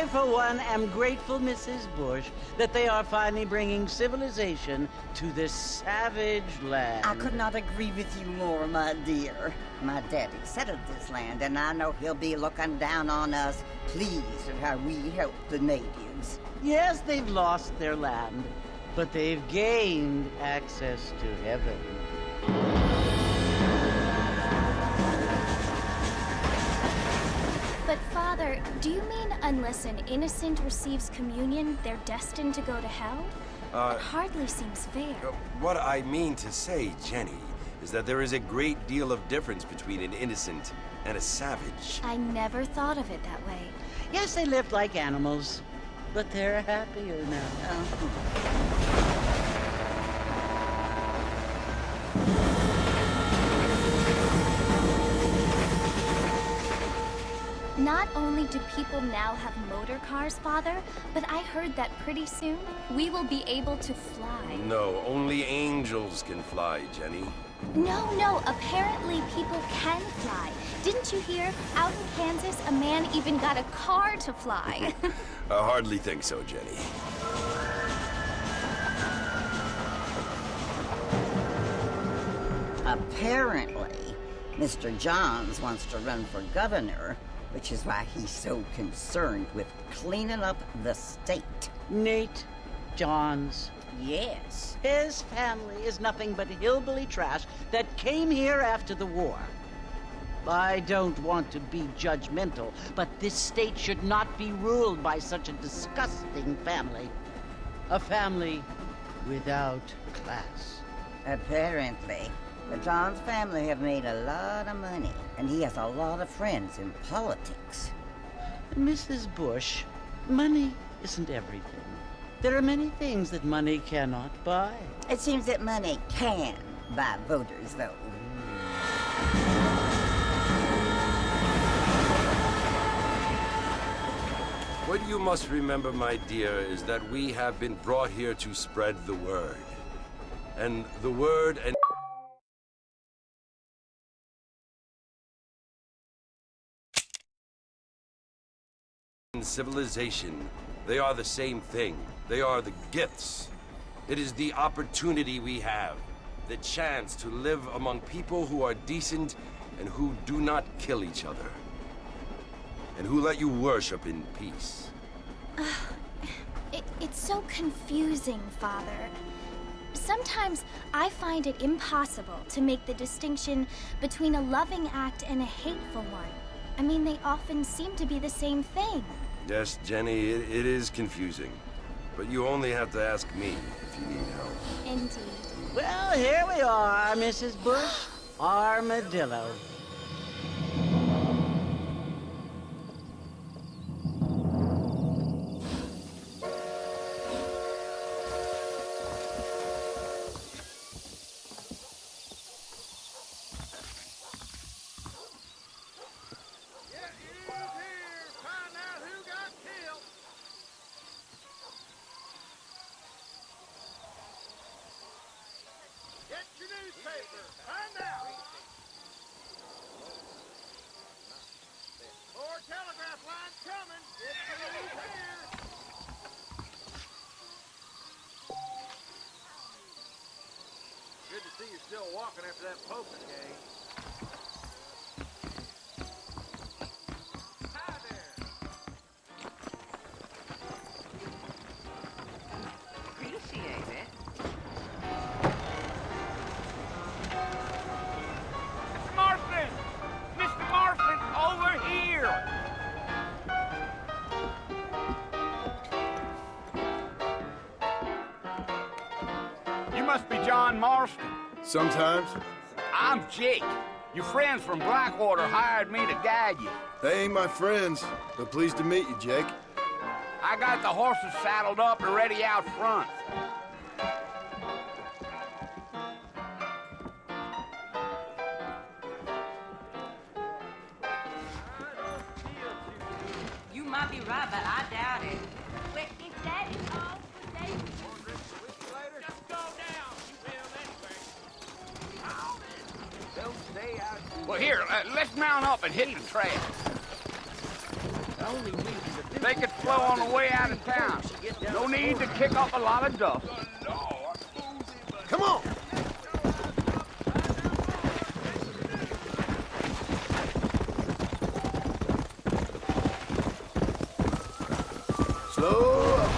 for one, am grateful, Mrs. Bush, that they are finally bringing civilization to this savage land. I could not agree with you more, my dear. My daddy settled this land, and I know he'll be looking down on us, pleased at how we help the natives. Yes, they've lost their land, but they've gained access to heaven. But Father, do you mean unless an innocent receives communion, they're destined to go to hell? It hardly seems fair. What I mean to say, Jenny, is that there is a great deal of difference between an innocent and a savage. I never thought of it that way. Yes, they lived like animals, but they're happier now. Not only do people now have motor cars, Father, but I heard that pretty soon we will be able to fly. No, only angels can fly, Jenny. No, apparently people can fly. Didn't you hear? Out in Kansas, a man even got a car to fly. I hardly think so, Jenny. Apparently, Mr. Johns wants to run for governor, which is why he's so concerned with cleaning up the state. Nate Johns. Yes. His family is nothing but hillbilly trash that came here after the war. I don't want to be judgmental, but this state should not be ruled by such a disgusting family. A family without class. Apparently, the Johns family have made a lot of money, and he has a lot of friends in politics. Mrs. Bush, money isn't everything. There are many things that money cannot buy. It seems that money can buy voters, though. What you must remember, my dear, is that we have been brought here to spread the word. And the word and civilization, they are the same thing. They are the gifts. It is the opportunity we have, the chance to live among people who are decent and who do not kill each other, and who let you worship in peace. It's so confusing, Father. Sometimes I find it impossible to make the distinction between a loving act and a hateful one. I mean, they often seem to be the same thing. Yes, Jenny, it is confusing. But you only have to ask me if you need help. Indeed. Well, here we are, Mrs. Bush. Armadillo. Good to see you're still walking after that poker game. Hi there. Appreciate it. Mr. Marston! Mr. Marston, over here! You must be John Marston. Sometimes. I'm Jake. Your friends from Blackwater hired me to guide you. They ain't my friends, but pleased to meet you, Jake. I got the horses saddled up and ready out front. You might be right, but I doubt it. Well, if that is all for David. Just go down. You will anyway. Don't stay out. Well, here, let's mount up and hit the trail. The only reason to Take it slow on the way out of town. No need to kick up a lot of dust. Come on! Slow up.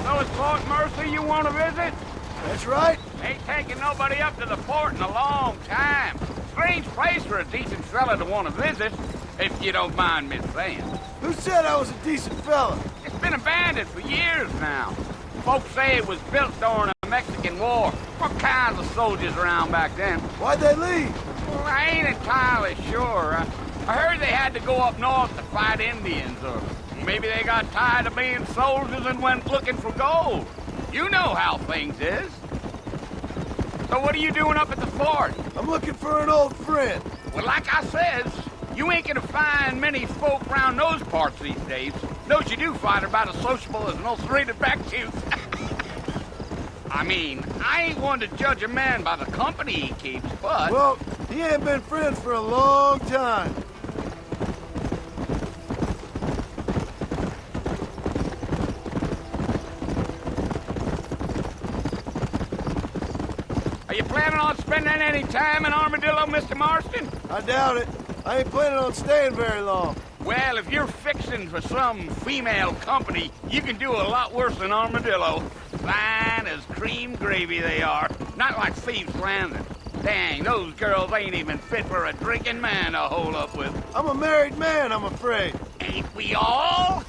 So it's Fort Mercy you want to visit? That's right. Ain't taking nobody up to the fort in a long time. Strange place for a decent fella to want to visit, if you don't mind me saying. Who said I was a decent fella? It's been abandoned for years now. Folks say it was built during the Mexican War. What kinds of soldiers around back then? Why'd they leave? Well, I ain't entirely sure. I heard they had to go up north to fight Indians, or maybe they got tired of being soldiers and went looking for gold. You know how things is. So what are you doing up at the fort? I'm looking for an old friend. Well, like I says, you ain't gonna find many folk around those parts these days. Those you do find are about as sociable as an ulcerated back tooth. I mean, I ain't one to judge a man by the company he keeps, but... Well, he ain't been friends for a long time. Are you planning on spending any time in Armadillo, Mr. Marston? I doubt it. I ain't planning on staying very long. Well, if you're fixing for some female company, you can do a lot worse than Armadillo. Fine as cream gravy they are. Not like Thieves' Landing. Dang, those girls ain't even fit for a drinking man to hole up with. I'm a married man, I'm afraid. Ain't we all?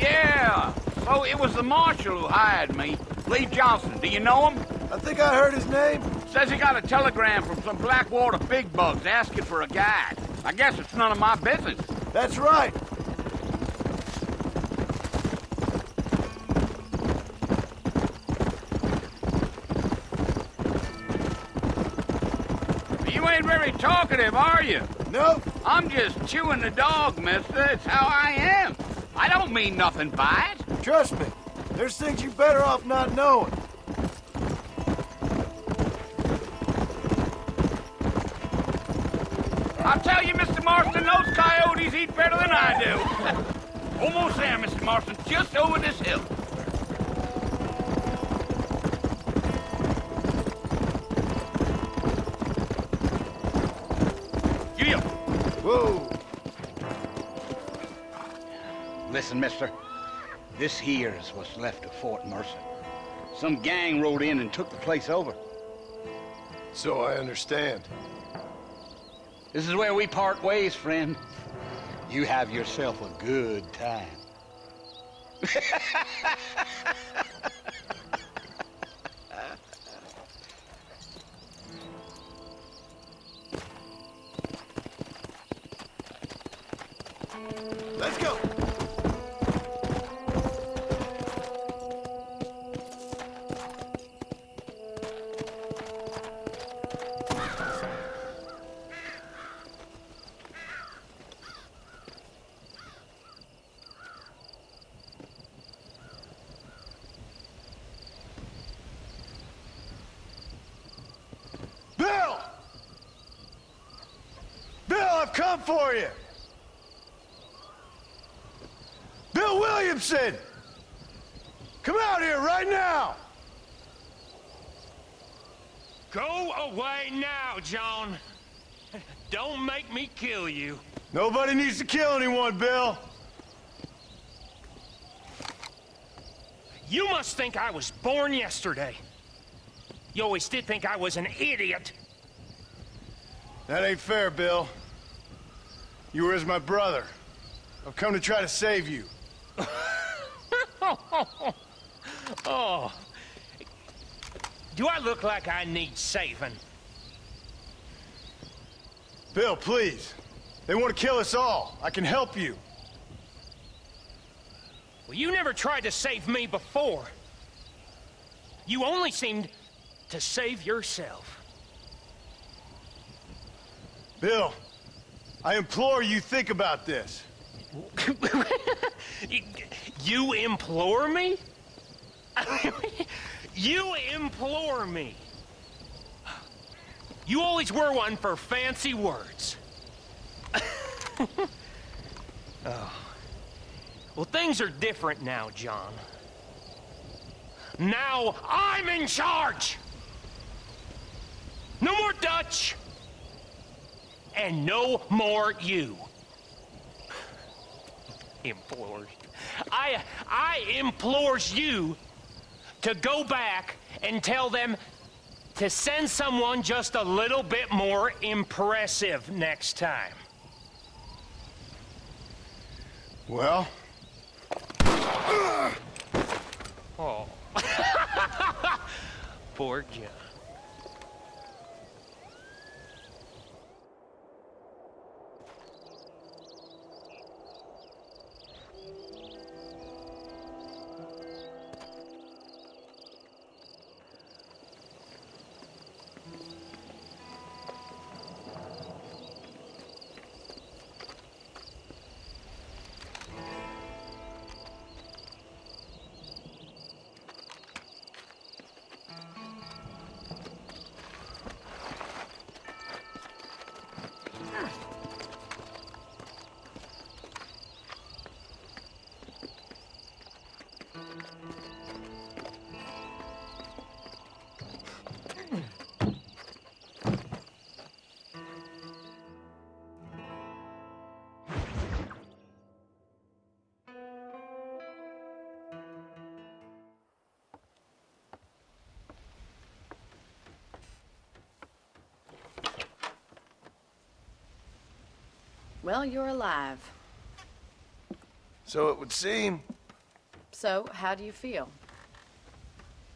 Yeah, so it was the marshal who hired me. Lee Johnson, do you know him? I think I heard his name. Says he got a telegram from some Blackwater big bugs asking for a guide. I guess it's none of my business. That's right. You ain't very talkative, are you? Nope. I'm just chewing the dog, mister. It's how I am. I don't mean nothing by it. Trust me. There's things you better off not knowing. I'll tell you, Mr. Marston, those coyotes eat better than I do. Almost there, Mr. Marston. Just over this hill. Giddy up. Whoa. Listen, mister. This here is what's left of Fort Mercy. Some gang rode in and took the place over. So I understand. This is where we part ways, friend. You have yourself a good time. Let's go. Bill! Bill, I've come for you! Bill Williamson! Come out here right now! Go away now, John. Don't make me kill you. Nobody needs to kill anyone, Bill. You must think I was born yesterday. You always did think I was an idiot. That ain't fair, Bill. You were as my brother. I've come to try to save you. Oh. Do I look like I need saving? Bill, please. They want to kill us all. I can help you. Well, you never tried to save me before. You only seemed to save yourself. Bill, I implore you think about this. You implore me? You implore me? You always were one for fancy words. Oh. Well, things are different now, John. Now I'm in charge! No more Dutch! And no more you. Implores. I implores you to go back and tell them to send someone just a little bit more impressive next time. Well? Oh. Poor John. Well, you're alive. So it would seem. So, how do you feel?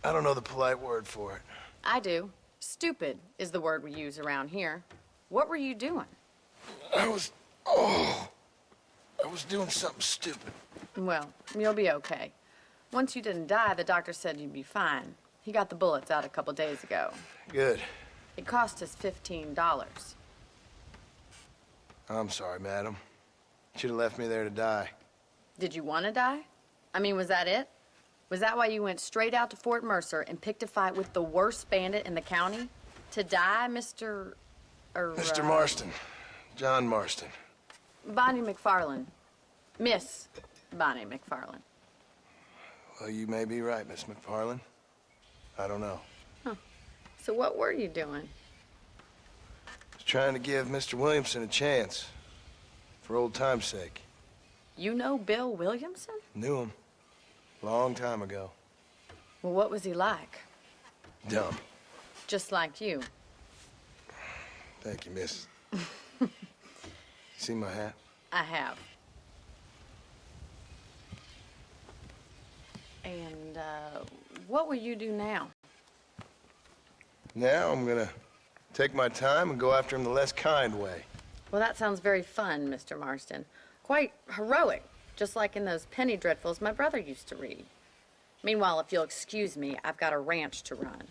I don't know the polite word for it. I do. Stupid is the word we use around here. What were you doing? I was doing something stupid. Well, you'll be okay. Once you didn't die, the doctor said you'd be fine. He got the bullets out a couple days ago. Good. It cost us $15. I'm sorry, madam. Should have left me there to die. Did you want to die? I mean, was that it? Was that why you went straight out to Fort Mercer and picked a fight with the worst bandit in the county? To die, Mr. Mr. Marston. John Marston. Bonnie McFarlane. Miss Bonnie McFarlane. Well, you may be right, Miss McFarlane. I don't know. Huh. So what were you doing? Was trying to give Mr. Williamson a chance. For old time's sake. You know Bill Williamson? Knew him. Long time ago. Well, what was he like? Dumb. Just like you. Thank you, miss. See my hat? I have. And, what will you do now? Now I'm gonna take my time and go after him the less kind way. Well, that sounds very fun, Mr. Marston. Quite heroic, just like in those penny dreadfuls my brother used to read. Meanwhile, if you'll excuse me, I've got a ranch to run.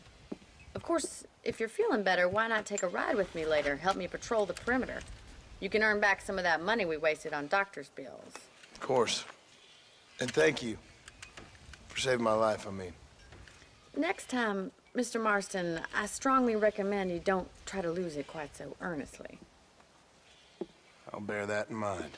Of course, if you're feeling better, why not take a ride with me later? Help me patrol the perimeter. You can earn back some of that money we wasted on doctor's bills. Of course. And thank you. For saving my life, I mean. Next time, Mr. Marston, I strongly recommend you don't try to lose it quite so earnestly. I'll bear that in mind.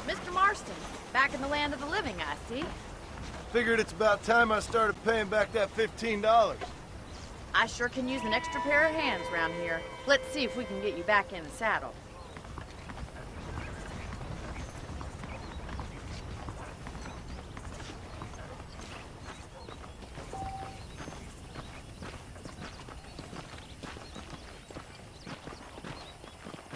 Mr. Marston, back in the land of the living, I see. Figured it's about time I started paying back that $15. I sure can use an extra pair of hands around here. Let's see if we can get you back in the saddle.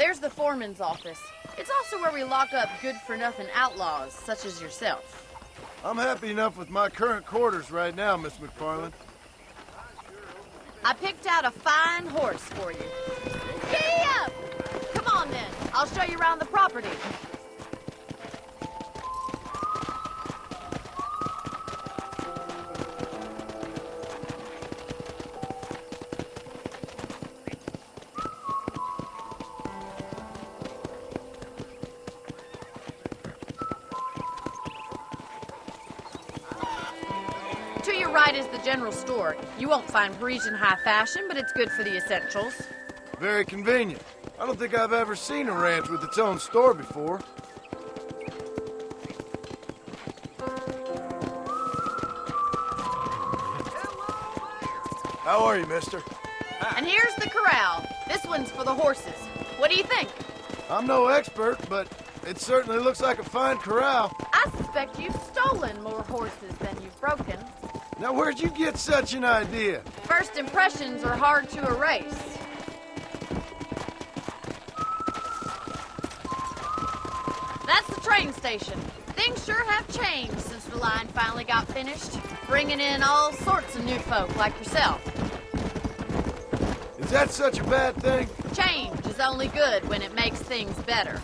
There's the foreman's office. It's also where we lock up good-for-nothing outlaws, such as yourself. I'm happy enough with my current quarters right now, Miss McFarland. I picked out a fine horse for you. Giddy up! Come on, then. I'll show you around the property. To your right is the general store. You won't find Parisian high fashion, but it's good for the essentials. Very convenient. I don't think I've ever seen a ranch with its own store before. How are you, mister? And here's the corral. This one's for the horses. What do you think? I'm no expert, but it certainly looks like a fine corral. I suspect you've stolen more horses than you've broken. Now, where'd you get such an idea? First impressions are hard to erase. That's the train station. Things sure have changed since the line finally got finished, bringing in all sorts of new folk like yourself. Is that such a bad thing? Change is only good when it makes things better.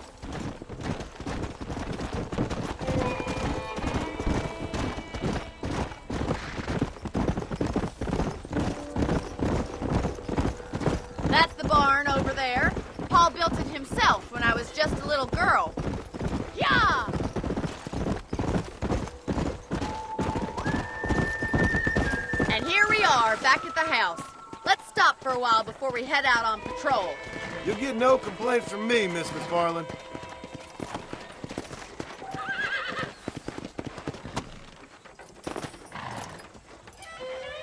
That's the barn over there. Paul built it himself when I was just a little girl. Yeah! And here we are, back at the house. Let's stop for a while before we head out on patrol. You'll get no complaints from me, Miss McFarland.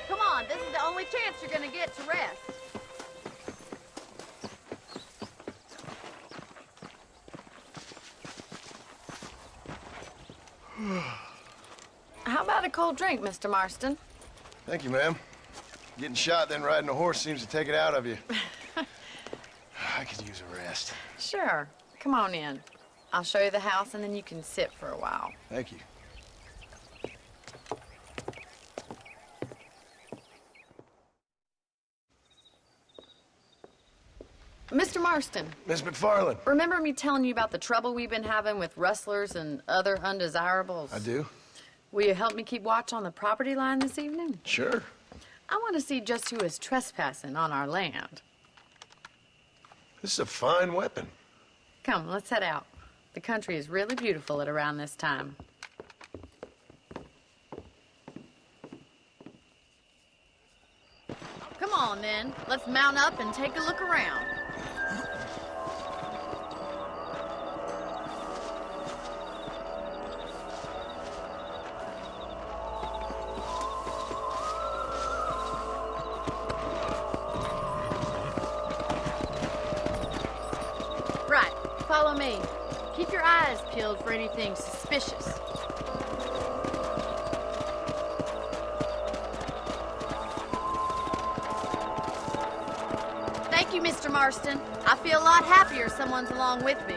Come on, this is the only chance you're gonna get to rest. How about a cold drink, Mr. Marston? Thank you, ma'am. Getting shot, then riding a horse seems to take it out of you. I could use a rest. Sure. Come on in. I'll show you the house, and then you can sit for a while. Thank you. Mr. Marston, Miss McFarland. remember me telling you about the trouble we've been having with rustlers and other undesirables? I do. Will you help me keep watch on the property line this evening? Sure. I want to see just who is trespassing on our land. This is a fine weapon. Come, let's head out. The country is really beautiful at around this time. Come on, then. Let's mount up and take a look around. Right, follow me. Keep your eyes peeled for anything suspicious. Thank you, Mr. Marston. I feel a lot happier someone's along with me.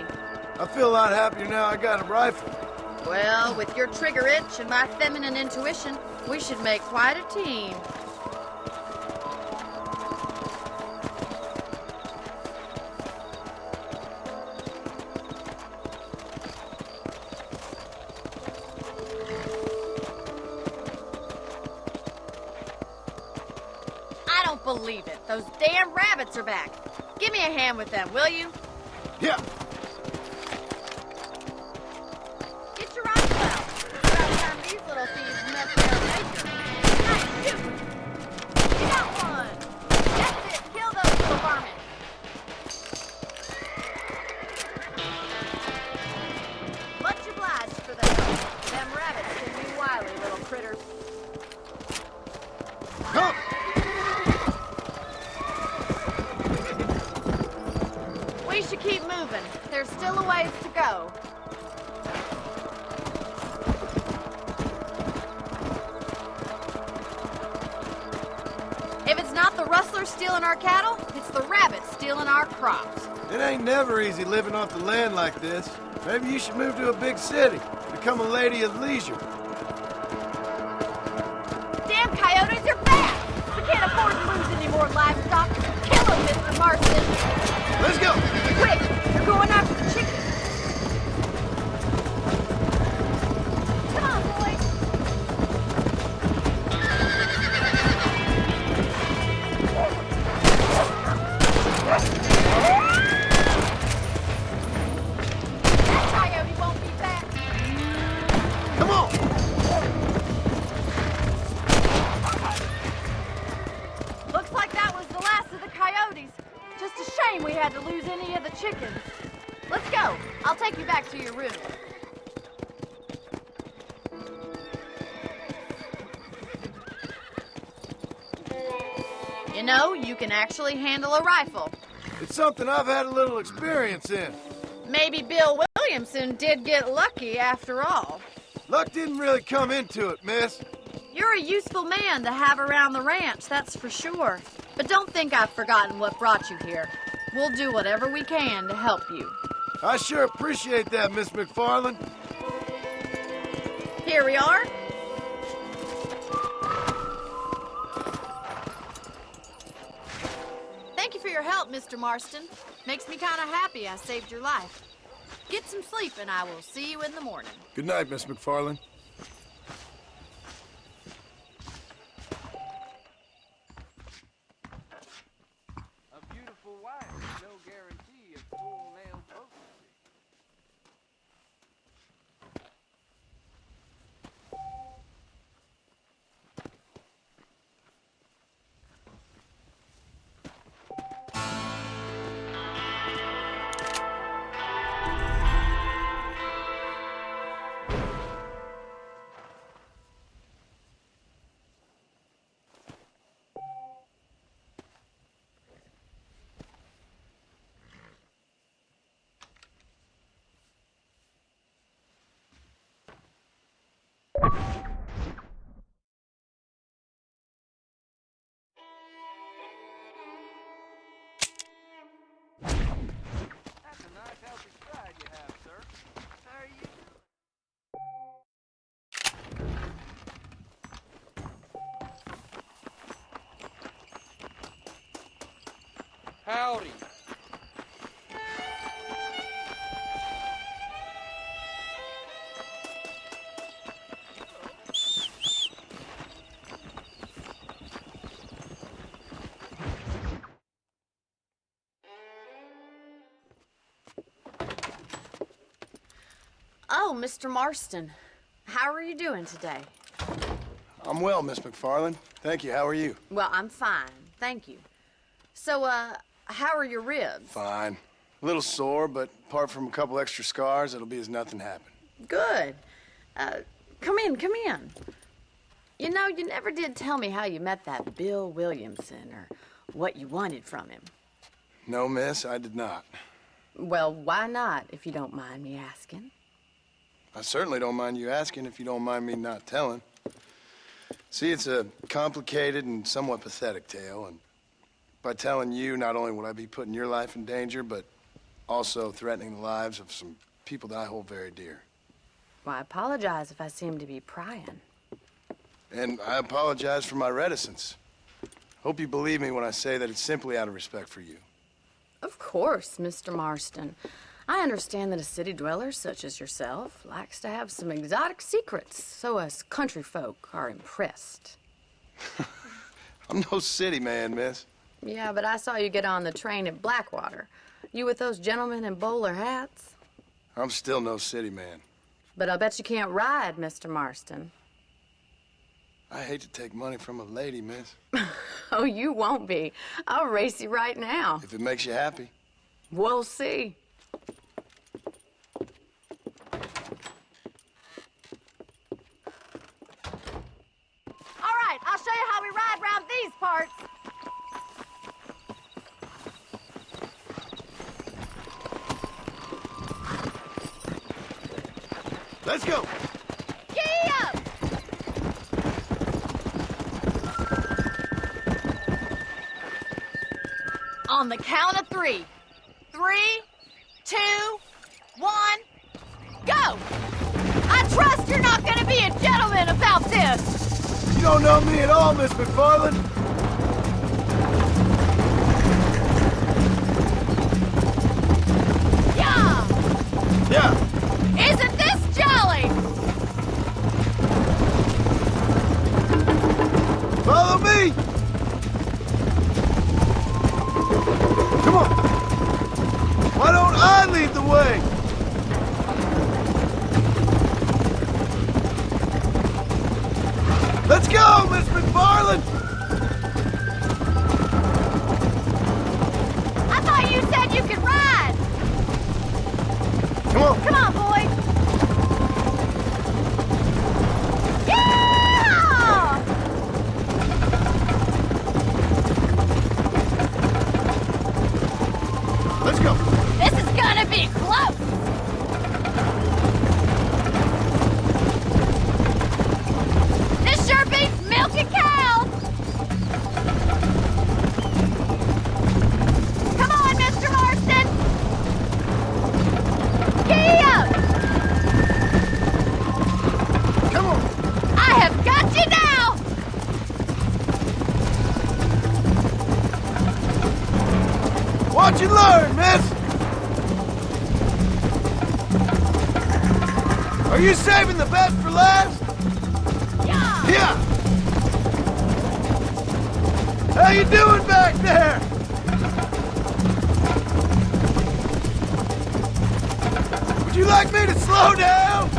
I feel a lot happier now I got a rifle. Well, with your trigger itch and my feminine intuition, we should make quite a team. I don't believe it. Those damn rabbits are back. Give me a hand with them, will you? Yeah. Get your rifle out. About time these little thieves mess their nature. Nice, shoot. You got one. That's it. Kill those little varmints. Much obliged for the help. Them rabbits can be wily little critters. Come. We should keep moving. There's still a ways to go. If it's not the rustlers stealing our cattle, it's the rabbits stealing our crops. It ain't never easy living off the land like this. Maybe you should move to a big city. Become a lady of leisure. Damn coyotes are back! We can't afford to lose any more livestock. Kill them, Mr. Marston! Let's go! Quick! They're going after the chickens! Come on, boys! That coyote won't be back! Come on! Looks like that was the last of the coyotes. Just a shame we had to lose any of the chickens. Let's go. I'll take you back to your room. You know, you can actually handle a rifle. It's something I've had a little experience in. Maybe Bill Williamson did get lucky after all. Luck didn't really come into it, miss. You're a useful man to have around the ranch, that's for sure. But don't think I've forgotten what brought you here. We'll do whatever we can to help you. I sure appreciate that, Miss McFarland. Here we are. Thank you for your help, Mr. Marston. Makes me kind of happy I saved your life. Get some sleep and I will see you in the morning. Good night, Miss McFarland. A beautiful wife is no guarantee of full nail potency. That's a nice healthy stride you have, sir. How are you doing? Howdy. Oh, Mr. Marston. How are you doing today? I'm well, Miss McFarland. Thank you. How are you? Well, I'm fine. Thank you. So, how are your ribs? Fine. A little sore, but apart from a couple extra scars, it'll be as nothing happened. Good. Come in, come in. You know, you never did tell me how you met that Bill Williamson or what you wanted from him. No, miss, I did not. Well, why not, if you don't mind me asking? I certainly don't mind you asking if you don't mind me not telling. See, it's a complicated and somewhat pathetic tale, and by telling you, not only would I be putting your life in danger, but also threatening the lives of some people that I hold very dear. Well, I apologize if I seem to be prying. And I apologize for my reticence. Hope you believe me when I say that it's simply out of respect for you. Of course, Mr. Marston. I understand that a city dweller such as yourself likes to have some exotic secrets, so us country folk are impressed. I'm no city man, miss. Yeah, but I saw you get on the train at Blackwater. You with those gentlemen in bowler hats? I'm still no city man. But I'll bet you can't ride, Mr. Marston. I hate to take money from a lady, miss. Oh, you won't be. I'll race you right now. If it makes you happy. We'll see. All right, I'll show you how we ride around these parts. Let's go! Giddy up! On the count of three. 3, 3, 2, 1, go! I trust you're not gonna be a gentleman about this! You don't know me at all, Miss McFarland. Yeah! Yeah. Isn't this jolly? Follow me! Come on! Why don't I lead the way? Let's go, Miss McFarland! I thought you said you could ride! Come on! Come on, boy! Yeah! Let's go! This is gonna be close! This sure beats milking cows! Come on, Mr. Marston! Giddy up! Come on! I have got you now! Watch and learn, miss! Are you saving the best for last? Yeah! Yeah! How you doing back there? Would you like me to slow down?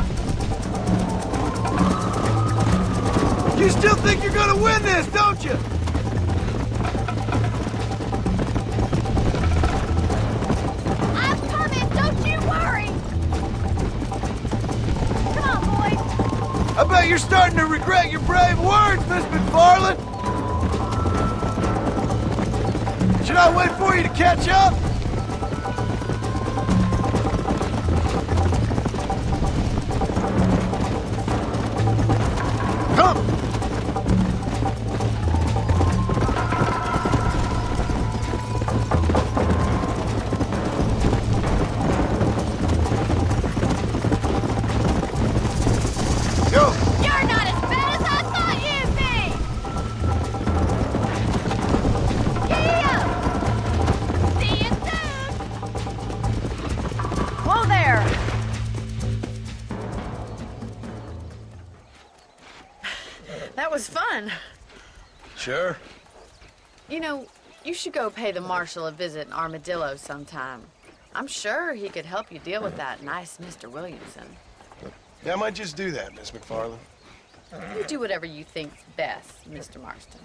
You still think you're gonna win this, don't you? I'm coming, don't you worry! Come on, boy! I bet you're starting to regret your brave words, Miss McFarland. Should I wait for you to catch up? Come! Go! You're not as bad as I thought you'd be! Giddy up! See you soon! Whoa there! That was fun. Sure. You know, you should go pay the marshal a visit in Armadillo sometime. I'm sure he could help you deal with that nice Mr. Williamson. Yeah, I might just do that, Miss McFarland. You do whatever you think's best, Mr. Marston.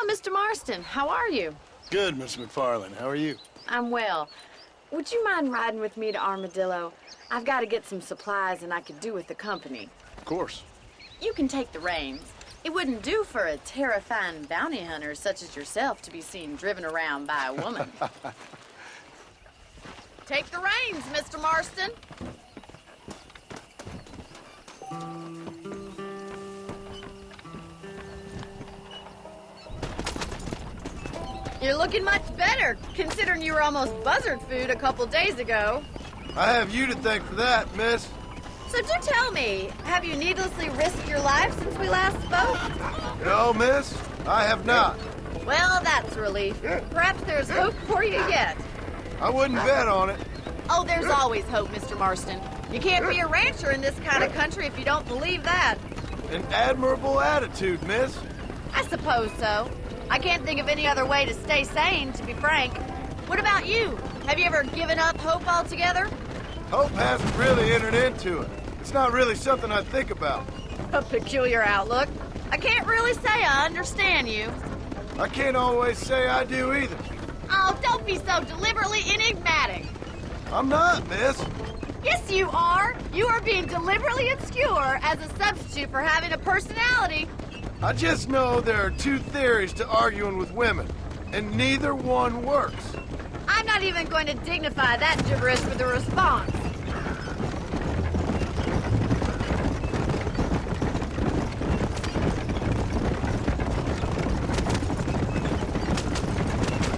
Mr. Marston, how are you? Good, Miss McFarland. How are you? I'm well. Would you mind riding with me to Armadillo? I've got to get some supplies and I could do with the company. Of course. You can take the reins. It wouldn't do for a terrifying bounty hunter such as yourself to be seen driven around by a woman. Take the reins, Mr. Marston. You're looking much better, considering you were almost buzzard food a couple days ago. I have you to thank for that, miss. So do tell me, have you needlessly risked your life since we last spoke? No, miss, I have not. Well, that's a relief. Perhaps there's hope for you yet. I wouldn't bet on it. Oh, there's always hope, Mr. Marston. You can't be a rancher in this kind of country if you don't believe that. An admirable attitude, miss. I suppose so. I can't think of any other way to stay sane, to be frank. What about you? Have you ever given up hope altogether? Hope hasn't really entered into it. It's not really something I think about. A peculiar outlook. I can't really say I understand you. I can't always say I do either. Oh, don't be so deliberately enigmatic. I'm not, miss. Yes, you are. You are being deliberately obscure as a substitute for having a personality. I just know there are two theories to arguing with women, and neither one works. I'm not even going to dignify that gibberish with a response.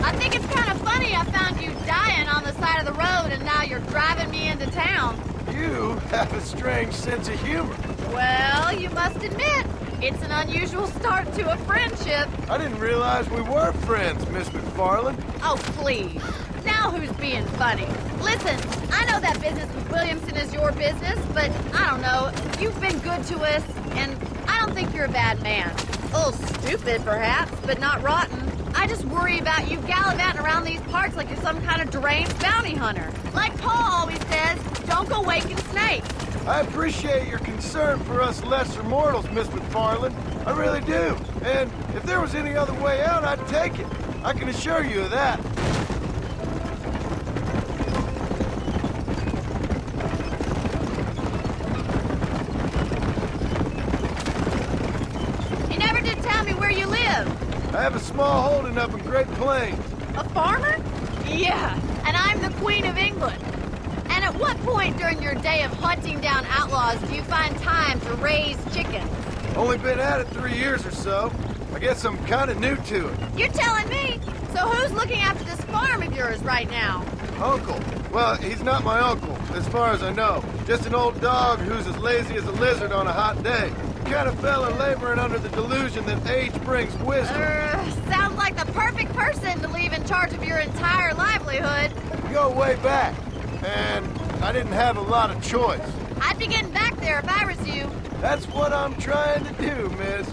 I think it's kind of funny I found you dying on the side of the road and now you're driving me into town. You have a strange sense of humor. Well, you must admit, it's an unusual start to a friendship. I didn't realize we were friends, Miss McFarland. Oh, please. Now who's being funny? Listen, I know that business with Williamson is your business, but I don't know. You've been good to us, and I don't think you're a bad man. A little stupid, perhaps, but not rotten. I just worry about you gallivanting around these parks like you're some kind of deranged bounty hunter. Like Paul always says, don't go waking snakes. I appreciate your concern for us lesser mortals, Miss McFarland. I really do. And if there was any other way out, I'd take it. I can assure you of that. You never did tell me where you live. I have a small holding up in Great Plains. A farmer? Yeah, and I'm the Queen of England. And at what point during your day of hunting down outlaws do you find time to raise chickens? Only been at it 3 years or so. I guess I'm kind of new to it. You're telling me? So who's looking after this farm of yours right now? Uncle. Well, he's not my uncle, as far as I know. Just an old dog who's as lazy as a lizard on a hot day. Kind of fella laboring under the delusion that age brings wisdom. Sounds like the perfect person to leave in charge of your entire livelihood. We go way back, and I didn't have a lot of choice. I'd be getting back there if I was you. That's what I'm trying to do, miss.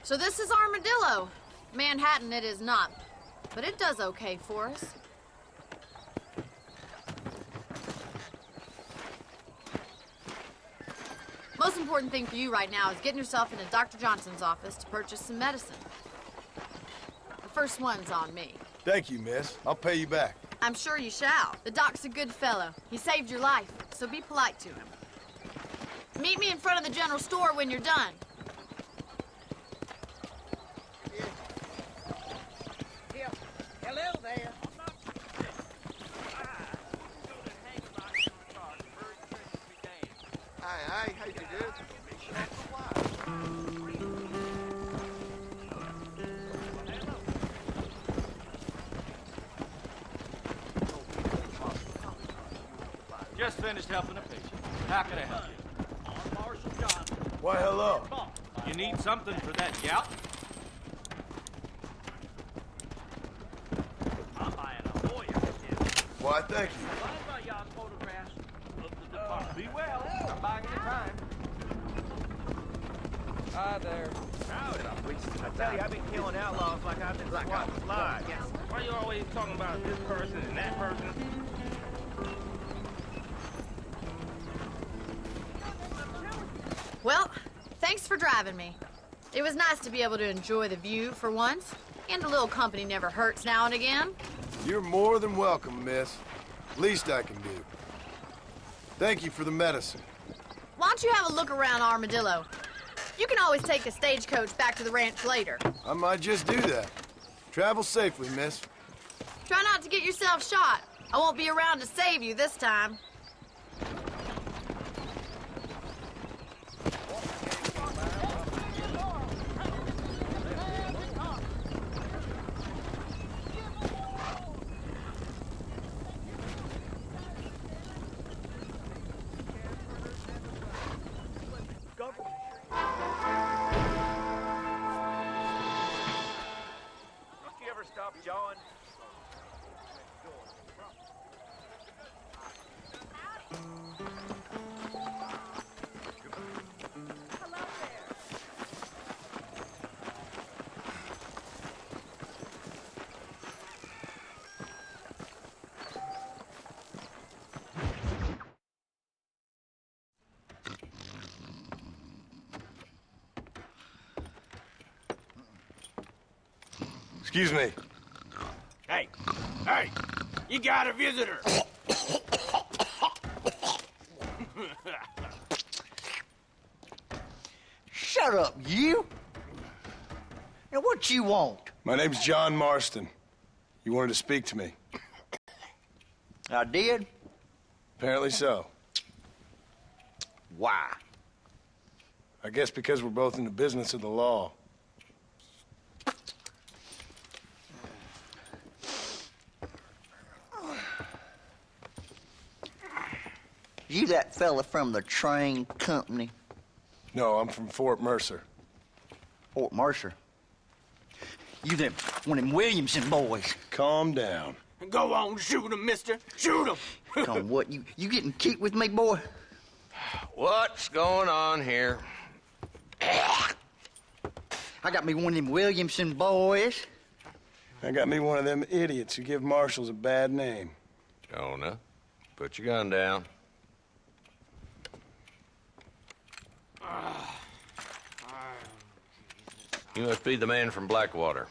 So this is Armadillo. Manhattan it is not, but it does okay for us. Most important thing for you right now is getting yourself into Dr. Johnson's office to purchase some medicine. The first one's on me. Thank you, miss. I'll pay you back. I'm sure you shall. The doc's a good fellow. He saved your life, so be polite to him. Meet me in front of the general store when you're done. Hello there. Aye, how you do? Just finished helping a patient. How can I help you? I'm Marshal Johnson. Why, hello. You need something for that gout? I'm buying a lawyer. Why, thank you. I've got y'all's photographs of the department. Be well. I'm buying your time. Hi there. I tell you, I've been killing outlaws like I've been swatting flies. Yes. Why you always talking about this person and that person? Well, thanks for driving me. It was nice to be able to enjoy the view for once, and a little company never hurts now and again. You're more than welcome, miss. Least I can do. Thank you for the medicine. Why don't you have a look around Armadillo? You can always take a stagecoach back to the ranch later. I might just do that. Travel safely, miss. Try not to get yourself shot. I won't be around to save you this time. Don't you ever stop jawing? Excuse me. Hey, hey, you got a visitor. Shut up, you! Now, what you want? My name's John Marston. You wanted to speak to me. I did? Apparently so. Why? I guess because we're both in the business of the law. You that fella from the train company? No, I'm from Fort Mercer. Fort Mercer? You them, one of them Williamson boys. Calm down. Go on, shoot him, mister. Shoot him. Come on, what, you getting kicked with me, boy? What's going on here? I got me one of them Williamson boys. I got me one of them idiots who give marshals a bad name. Jonah, put your gun down. You must be the man from Blackwater.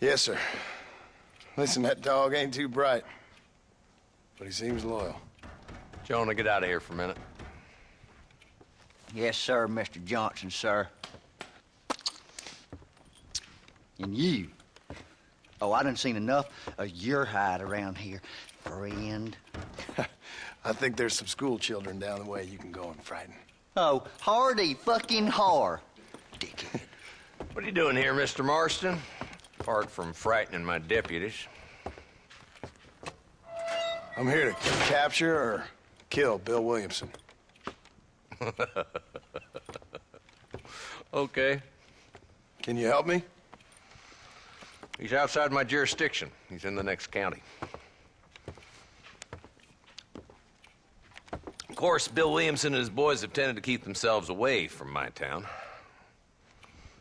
Yes, sir. Listen, that dog ain't too bright, but he seems loyal. Jonah, get out of here for a minute. Yes, sir, Mr. Johnson, sir. And you. Oh, I done seen enough of your hide around here, friend. I think there's some school children down the way you can go and frighten. Oh, hardy fucking har. Dickhead. What are you doing here, Mr. Marston? Apart from frightening my deputies. I'm here to capture or kill Bill Williamson. Okay. Can you help me? He's outside my jurisdiction. He's in the next county. Of course, Bill Williamson and his boys have tended to keep themselves away from my town.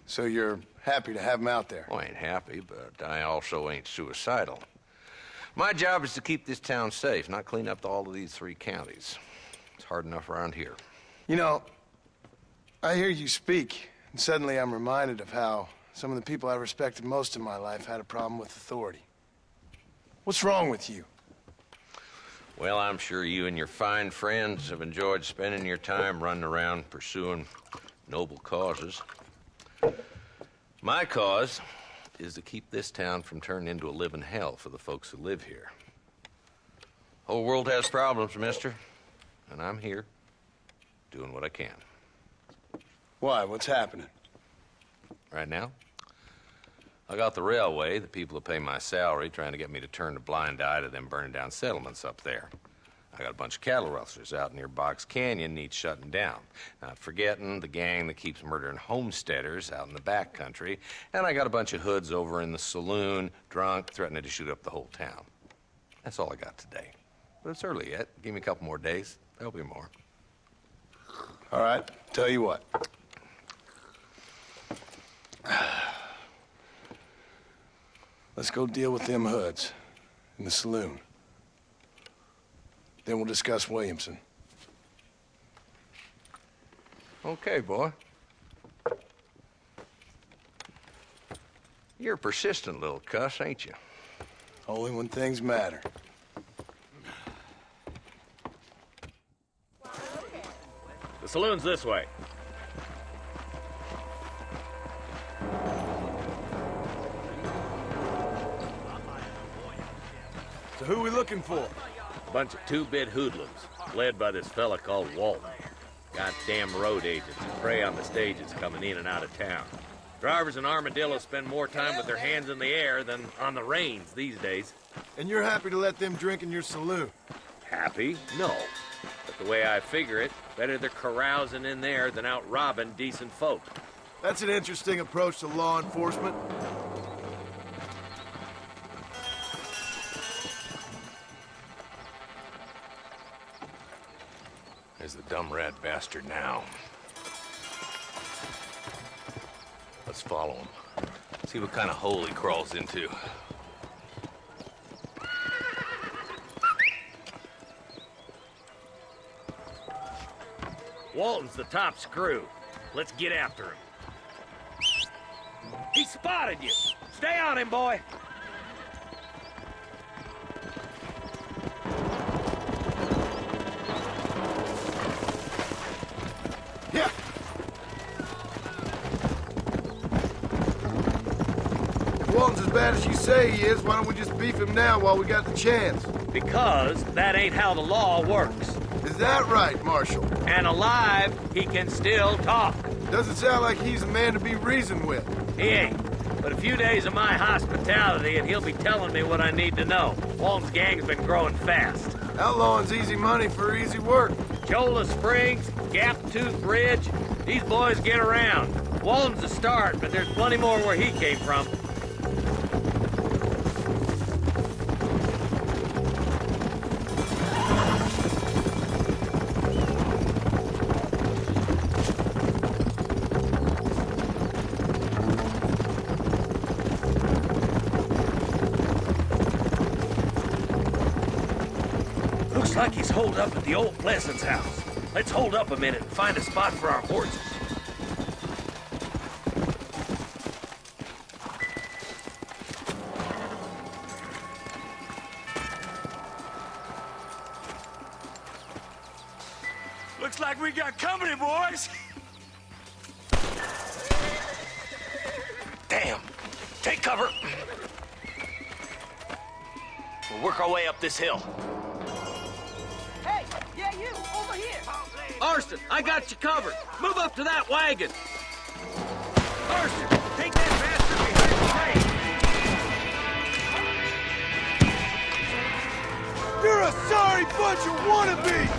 So you're happy to have him out there? Well, I ain't happy, but I also ain't suicidal. My job is to keep this town safe, not clean up all of these 3 counties. It's hard enough around here. You know, I hear you speak, and suddenly I'm reminded of how some of the people I respected most in my life had a problem with authority. What's wrong with you? Well, I'm sure you and your fine friends have enjoyed spending your time running around pursuing noble causes. My cause is to keep this town from turning into a living hell for the folks who live here. Whole world has problems, mister, and I'm here doing what I can. Why? What's happening? Right now, I got the railway, the people who pay my salary, trying to get me to turn a blind eye to them burning down settlements up there. I got a bunch of cattle rustlers out near Box Canyon needs shutting down. Not forgetting the gang that keeps murdering homesteaders out in the back country. And I got a bunch of hoods over in the saloon, drunk, threatening to shoot up the whole town. That's all I got today. But it's early yet. Give me a couple more days. There'll be more. All right, tell you what. Let's go deal with them hoods in the saloon. Then we'll discuss Williamson. Okay, boy. You're a persistent little cuss, ain't you? Only when things matter. The saloon's this way. So who we looking for? A bunch of two-bit hoodlums, led by this fella called Walton. Goddamn road agents who prey on the stages coming in and out of town. Drivers in Armadillo spend more time with their hands in the air than on the reins these days. And you're happy to let them drink in your saloon? Happy? No. But the way I figure it, better they're carousing in there than out robbing decent folk. That's an interesting approach to law enforcement. There's the dumb rat bastard now. Let's follow him. See what kind of hole he crawls into. Walton's the top screw. Let's get after him. He spotted you. Stay on him, boy. Yeah. Walton's as bad as you say he is. Why don't we just beef him now while we got the chance? Because that ain't how the law works. Is that right, Marshal? And alive, he can still talk. Doesn't sound like he's a man to be reasoned with. He ain't. But a few days of my hospitality and he'll be telling me what I need to know. Walton's gang's been growing fast. Outlawing's easy money for easy work. Cholla Springs, Gap Tooth Bridge, these boys get around. Walton's a start, but there's plenty more where he came from. Looks like he's holed up at the old Pleasant's house. Let's hold up a minute and find a spot for our horses. Looks like we got company, boys. Damn! Take cover! We'll work our way up this hill. Hey, yeah, you, over here. Marston, I got you covered. Move up to that wagon. Marston, take that bastard behind the crate. You're a sorry bunch of wannabes!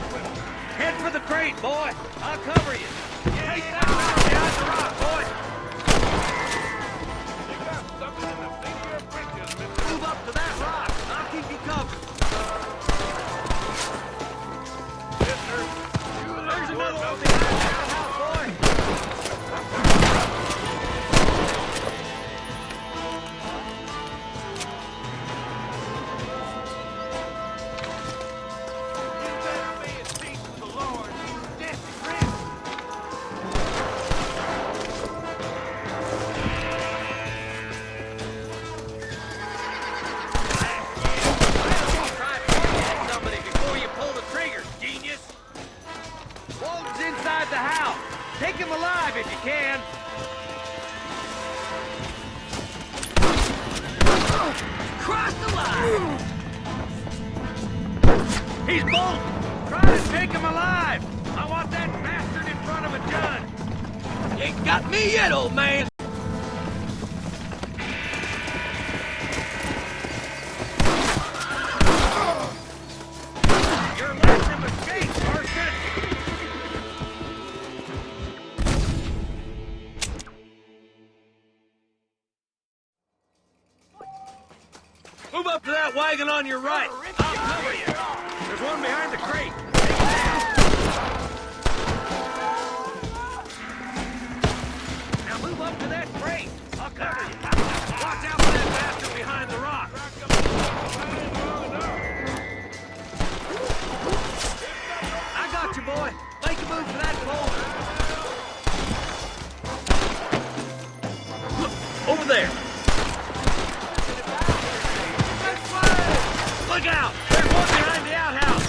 Head for the crate, boy. I'll cover you. Take that round behind the rock, boy. Move up to that rock. I'll keep you covered. There's another one behind that house, boy. Inside the house. Take him alive if you can. Cross the line. He's bolting. Try to take him alive. I want that bastard in front of a judge. You ain't got me yet, old man. You're letting him escape, Marston. Move up to that wagon on your right. I'll cover you. There's one behind the crate. Take it down. Now move up to that crate. I'll cover you. Watch out for that bastard behind the rock. I got you, boy. Make a move for that boulder. Look, over there. Look out! There's one behind the outhouse!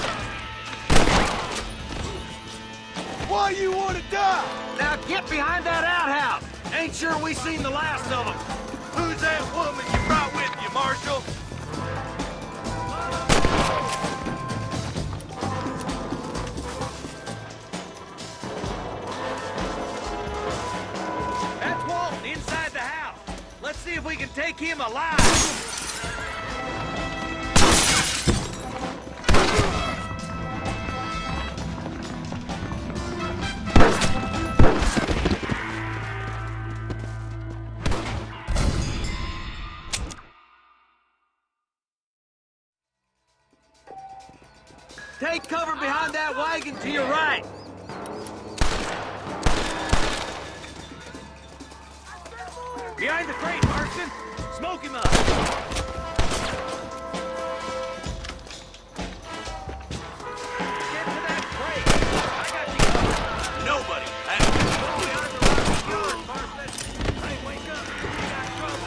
Why you want to die? Now get behind that outhouse! Ain't sure we seen the last of them. Who's that woman you brought with you, Marshal? That's Walton inside the house. Let's see if we can take him alive. Take cover behind that wagon to your right. Behind the crate, Marston. Smoke him up. Get to that crate. I got you covered. Nobody. Go behind the rock of yours, Marston. Hey, wake up. You got trouble.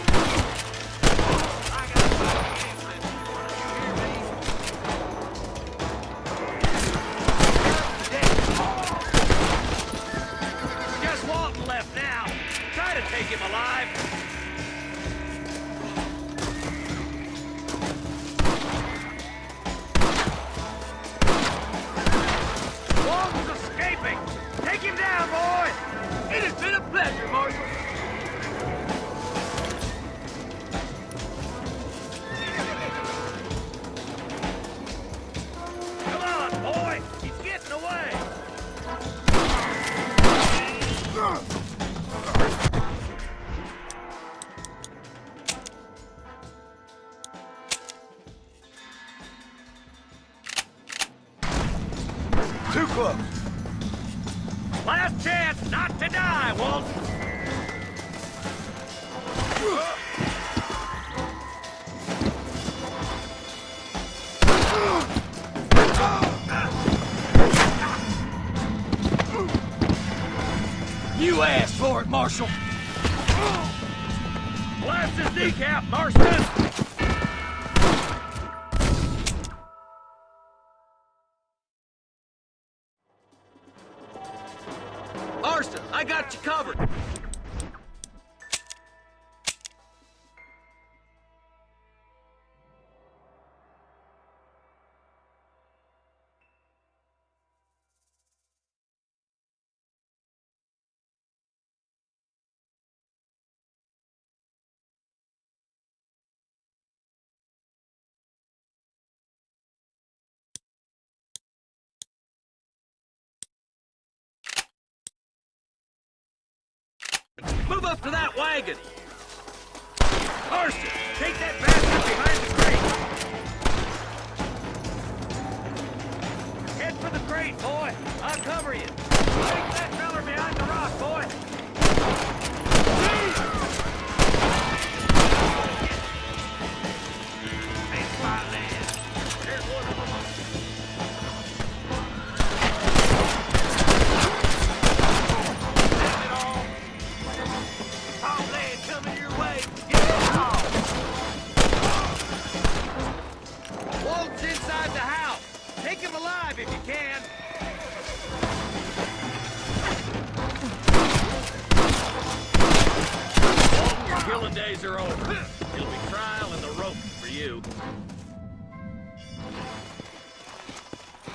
I got trouble. You hear me? Just Walton left now. Try to take him alive. Walton's escaping. Take him down, boy. It has been a pleasure, Marshal. Come on, boy. He's getting away. Too close. Last chance not to die, Walton. You asked for it, Marshal. Blast his kneecap, Marston. Marston, I got you covered. Move up to that wagon! Marston, take that bastard behind the crate! Head for the crate, boy! I'll cover you! Take that feller behind the rock, boy! Hey, my man! There's one of them! Coming your way. Get it off. Walton's inside the house. Take him alive if you can. Walton, your killing days are over. It'll be trial and the rope for you.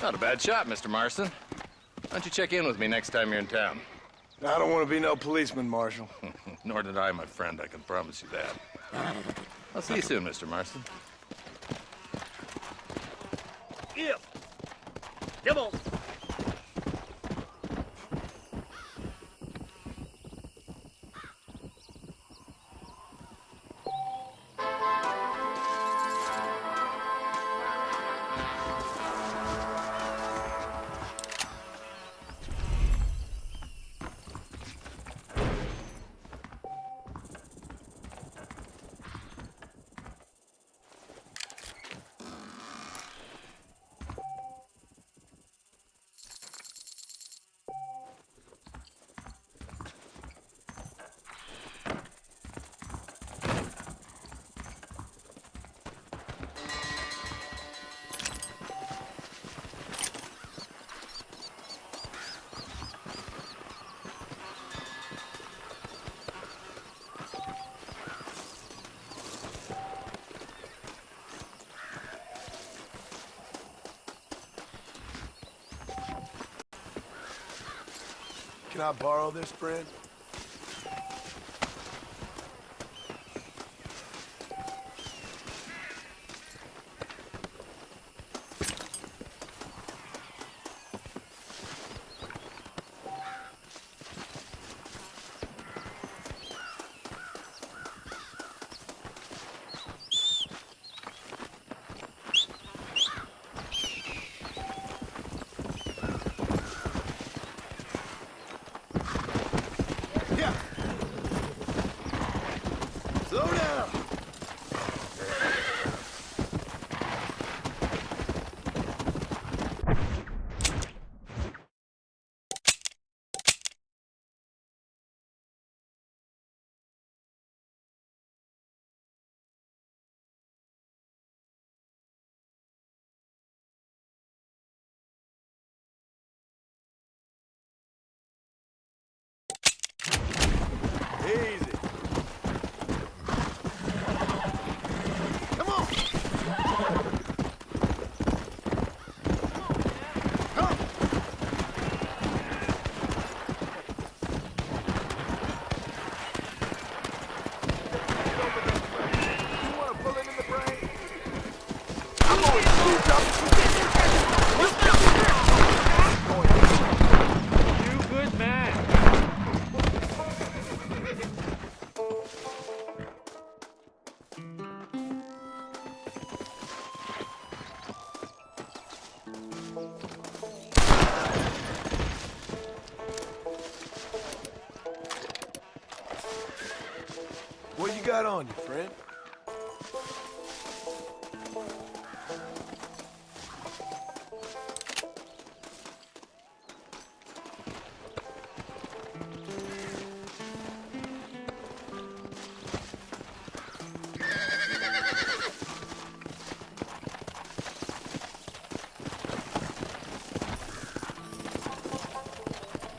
Not a bad shot, Mr. Marston. Why don't you check in with me next time you're in town? I don't want to be no policeman, Marshal. Nor did I, my friend. I can promise you that. I'll see you soon, Mr. Marston. Yep. Come on. Can I borrow this, friend? Slow down! Easy. Come on! Come! You want a bullet in the brain? I'm going to shoot You good man. What you got on you, friend?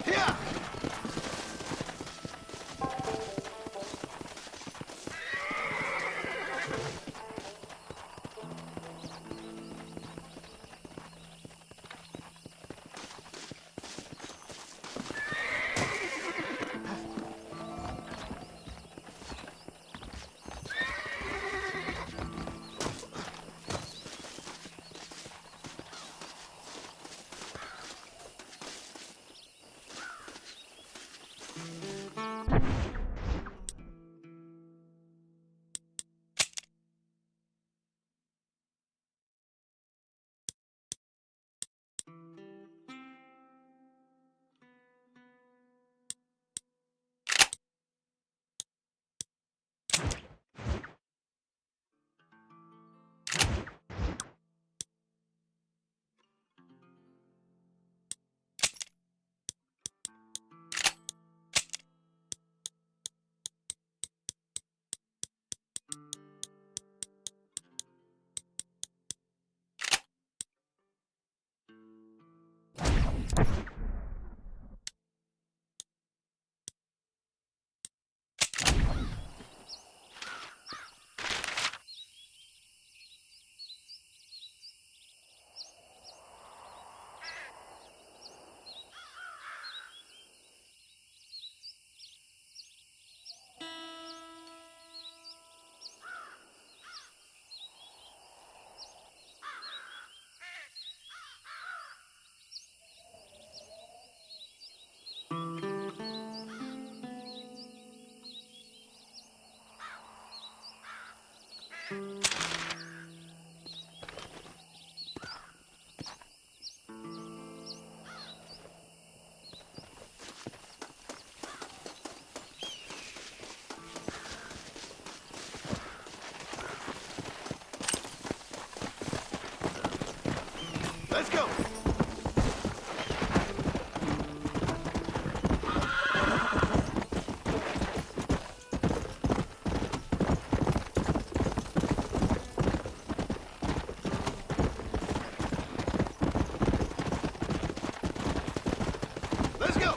Here! Let's go! Let's go!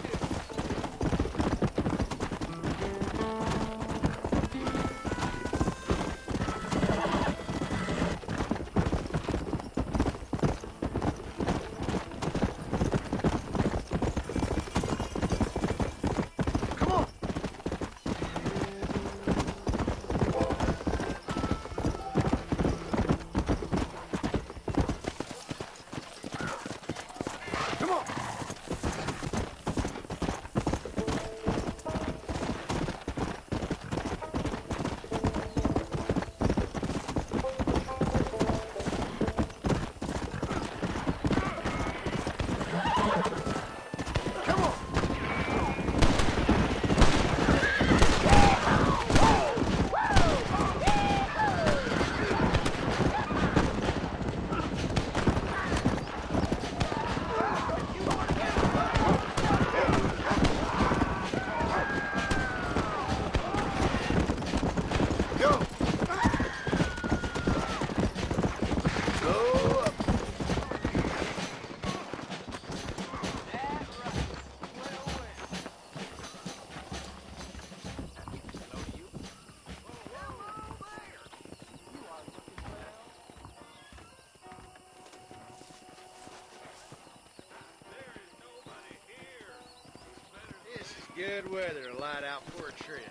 good weather to light out for a trip.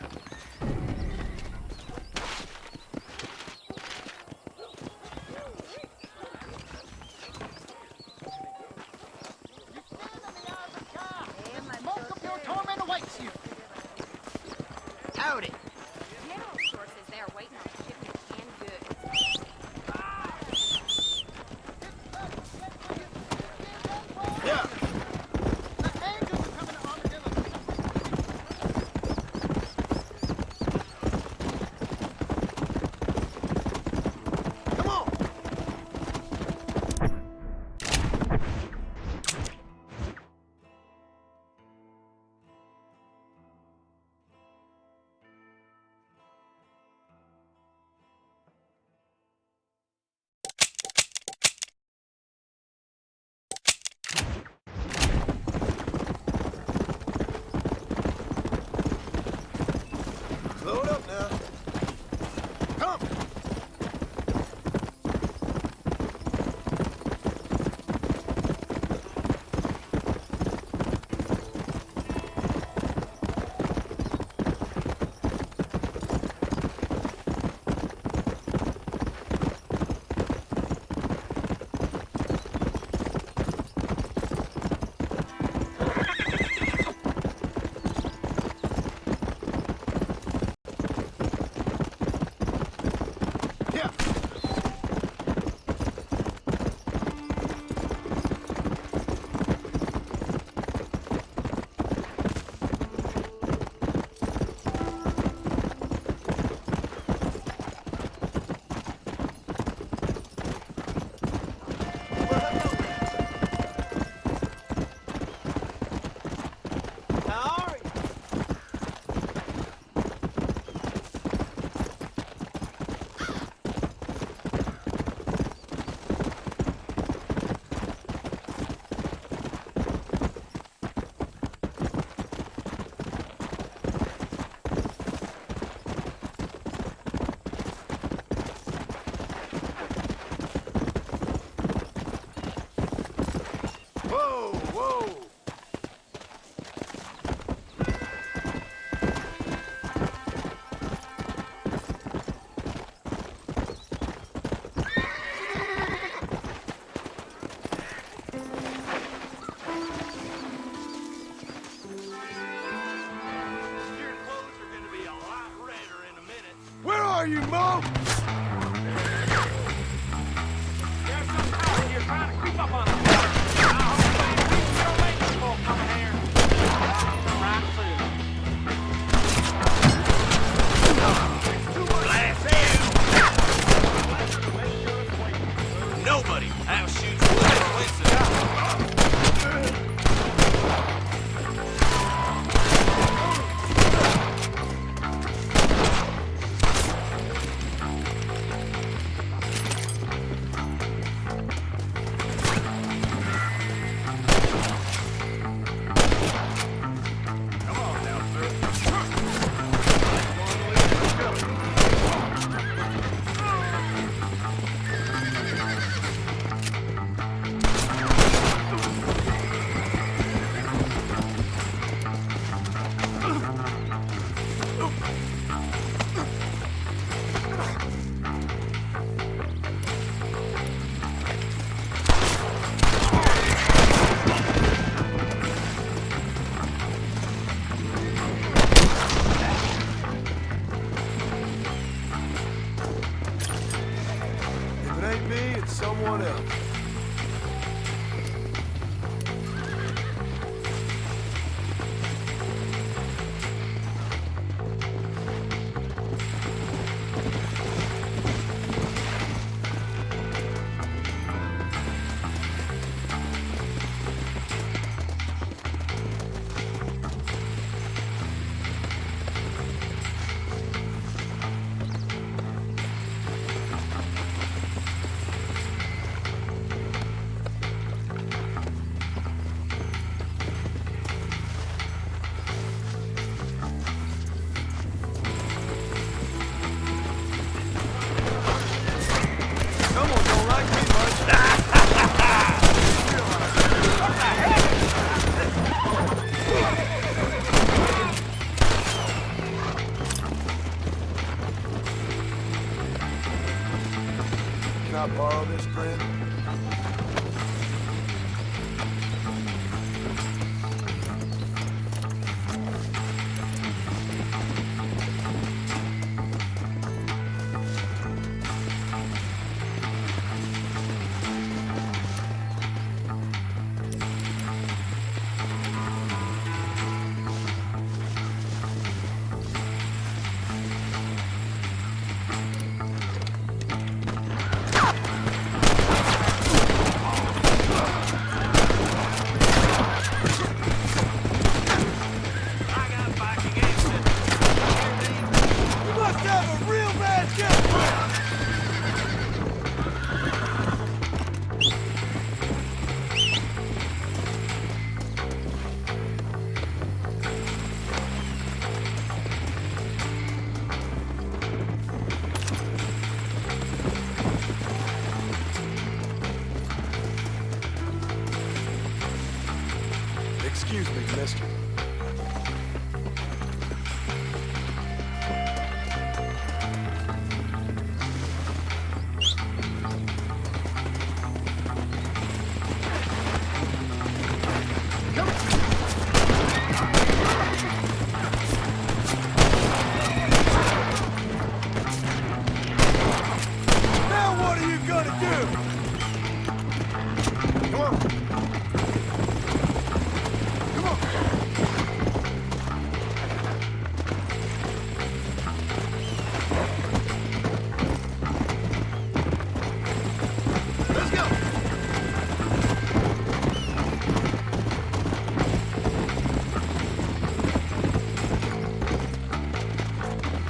Howdy. General Source is there waiting on shipments and goods. Yeah. Come on. Load up now. Come. Yeah. How are you? Whoa, whoa. Your clothes are gonna be a lot redder in a minute. Where are you, Mo? There's some out here trying to creep up on us. I hope your ladies will come here. Right soon. Nobody outshoots Winston. I borrow this, friend? Excuse me, mister. Now what are you gonna do? Come on. Let's go.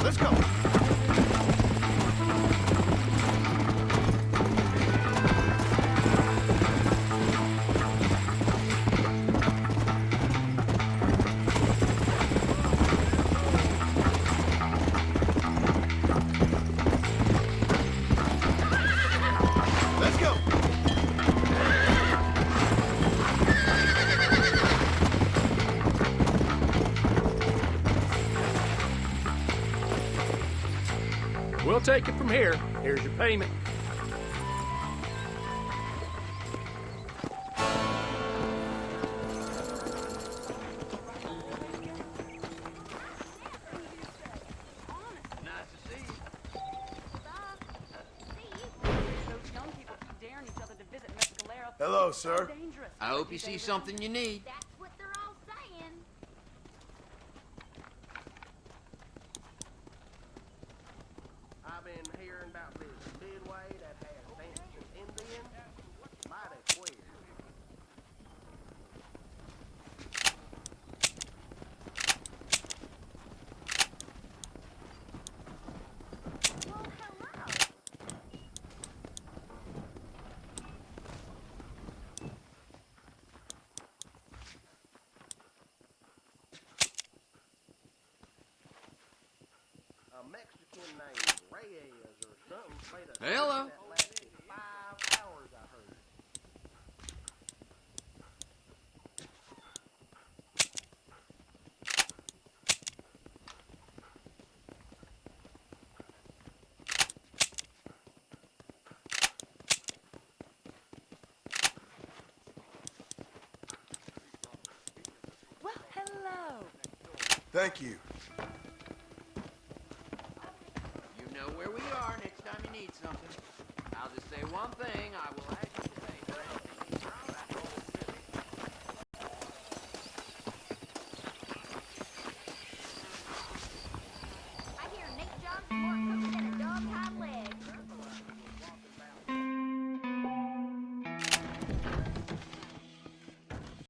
Let's go. We'll take it from here. Here's your payment. Hello, sir. I hope you see something you need. That's what they're all saying. I've been hearing about this midway that has dancing Indians. Mighty queer. A Mexican named Reyes or something played a Hello. dance that lasted 5 hours, I heard. Well, hello. Thank you. You know where we are next time you need something. I'll just say one thing, I will ask